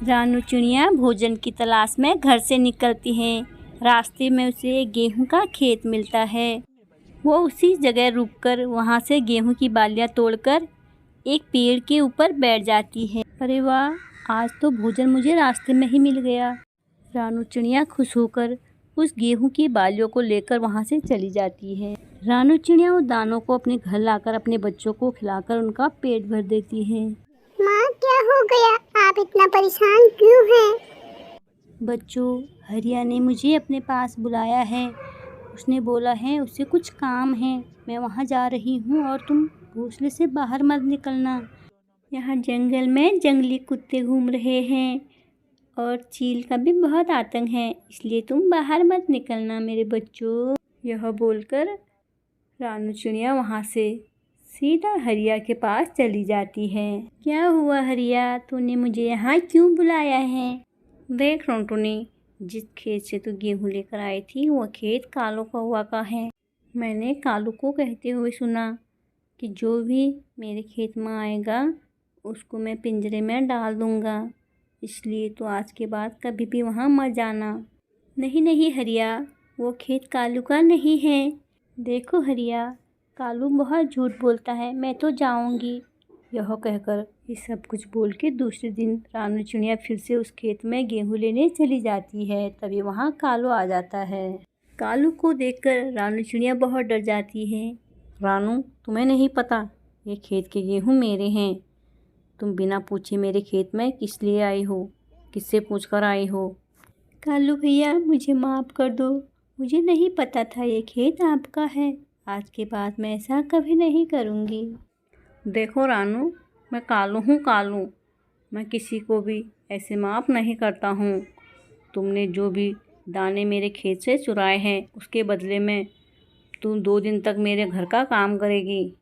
रानू चिड़िया भोजन की तलाश में घर से निकलती है। रास्ते में उसे गेहूं का खेत मिलता है। वो उसी जगह रुककर वहां से गेहूं की बालियां तोड़कर एक पेड़ के ऊपर बैठ जाती है। अरे वाह, आज तो भोजन मुझे रास्ते में ही मिल गया। रानू चिड़िया खुश होकर उस गेहूं की बालियों को लेकर वहां से चली जाती है। रानू चिड़िया उस दानों को अपने घर लाकर अपने बच्चों को खिलाकर उनका पेट भर देती है। माँ, क्या हो गया? आप इतना परेशान क्यों हैं? बच्चों, हरिया ने मुझे अपने पास बुलाया है। उसने बोला है उसे कुछ काम है। मैं वहाँ जा रही हूँ और तुम घोंसले से बाहर मत निकलना। यहाँ जंगल में जंगली कुत्ते घूम रहे हैं और चील का भी बहुत आतंक है, इसलिए तुम बाहर मत निकलना मेरे बच्चों। यह बोलकर रानू चिड़िया वहाँ से सीधा हरिया के पास चली जाती है। क्या हुआ हरिया, तूने मुझे यहाँ क्यों बुलाया है? देख टुनटुनी, जिस खेत से तू गेहूँ लेकर आई थी वह खेत कालू कौवा का है। मैंने कालू को कहते हुए सुना कि जो भी मेरे खेत में आएगा उसको मैं पिंजरे में डाल दूँगा, इसलिए तो आज के बाद कभी भी वहाँ मत जाना। नहीं नहीं हरिया, वो खेत कालू का नहीं है। देखो हरिया, कालू बहुत झूठ बोलता है, मैं तो जाऊँगी। यह कहकर ये सब कुछ बोल के दूसरे दिन रानू चिड़िया फिर से उस खेत में गेहूँ लेने चली जाती है। तभी वहाँ कालू आ जाता है। कालू को देखकर रानू चिड़िया बहुत डर जाती है। रानू, तुम्हें नहीं पता ये खेत के गेहूँ मेरे हैं। तुम बिना पूछे मेरे खेत में किस लिए आई हो? किससे पूछ कर आई हो? कालू भैया, मुझे माफ़ कर दो, मुझे नहीं पता था ये खेत आपका है। आज के बाद मैं ऐसा कभी नहीं करूँगी। देखो रानू, मैं कालू हूँ कालू। मैं किसी को भी ऐसे माफ़ नहीं करता हूँ। तुमने जो भी दाने मेरे खेत से चुराए हैं उसके बदले में तुम 2 दिन तक मेरे घर का काम करेगी।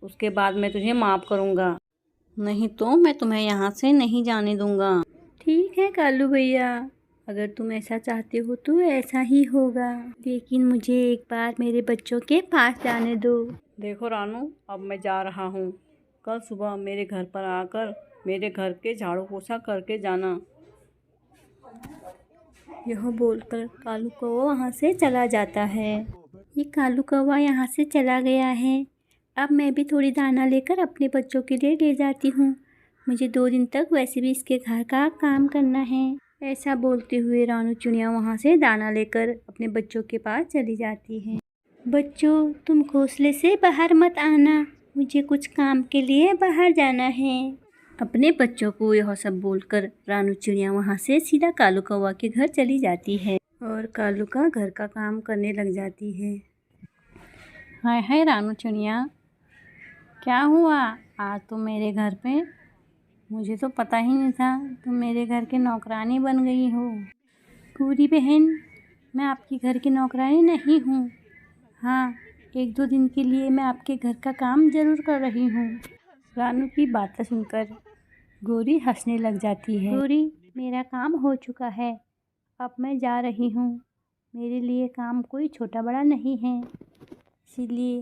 उसके बाद मैं तुझे माफ़ करूँगा, नहीं तो मैं तुम्हें यहाँ से नहीं जाने दूँगा। ठीक है कालू भैया, अगर तुम ऐसा चाहते हो तो ऐसा ही होगा, लेकिन मुझे एक बार मेरे बच्चों के पास जाने दो। देखो रानू, अब मैं जा रहा हूँ। कल सुबह मेरे घर पर आकर मेरे घर के झाड़ू पोछा करके जाना। यह बोलकर कालू कौवा वहाँ से चला जाता है। ये कालू कौवा यहाँ से चला गया है। अब मैं भी थोड़ी दाना लेकर अपने बच्चों के लिए ले जाती हूँ। मुझे 2 दिन तक वैसे भी इसके घर का काम करना है। ऐसा बोलते हुए रानू चिड़िया वहाँ से दाना लेकर अपने बच्चों के पास चली जाती है। बच्चों, तुम घोंसले से बाहर मत आना, मुझे कुछ काम के लिए बाहर जाना है। अपने बच्चों को यह सब बोलकर रानू चिड़िया वहाँ से सीधा कालू कौवा के घर चली जाती है और कालू का घर का काम करने लग जाती है। हाय हाय रानू चिड़िया, क्या हुआ आज तुम मेरे घर पे? मुझे तो पता ही नहीं था तुम मेरे घर के नौकरानी बन गई हो। पूरी बहन, मैं आपके घर की नौकरानी नहीं हूँ। हाँ, 1-2 दिन के लिए मैं आपके घर का काम ज़रूर कर रही हूँ। रानू की बातें सुनकर गौरी हंसने लग जाती है। गौरी, मेरा काम हो चुका है, अब मैं जा रही हूँ। मेरे लिए काम कोई छोटा बड़ा नहीं है, इसीलिए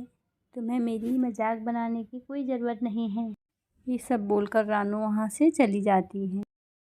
तुम्हें मेरी मजाक बनाने की कोई ज़रूरत नहीं है। ये सब बोलकर रानू वहाँ से चली जाती है।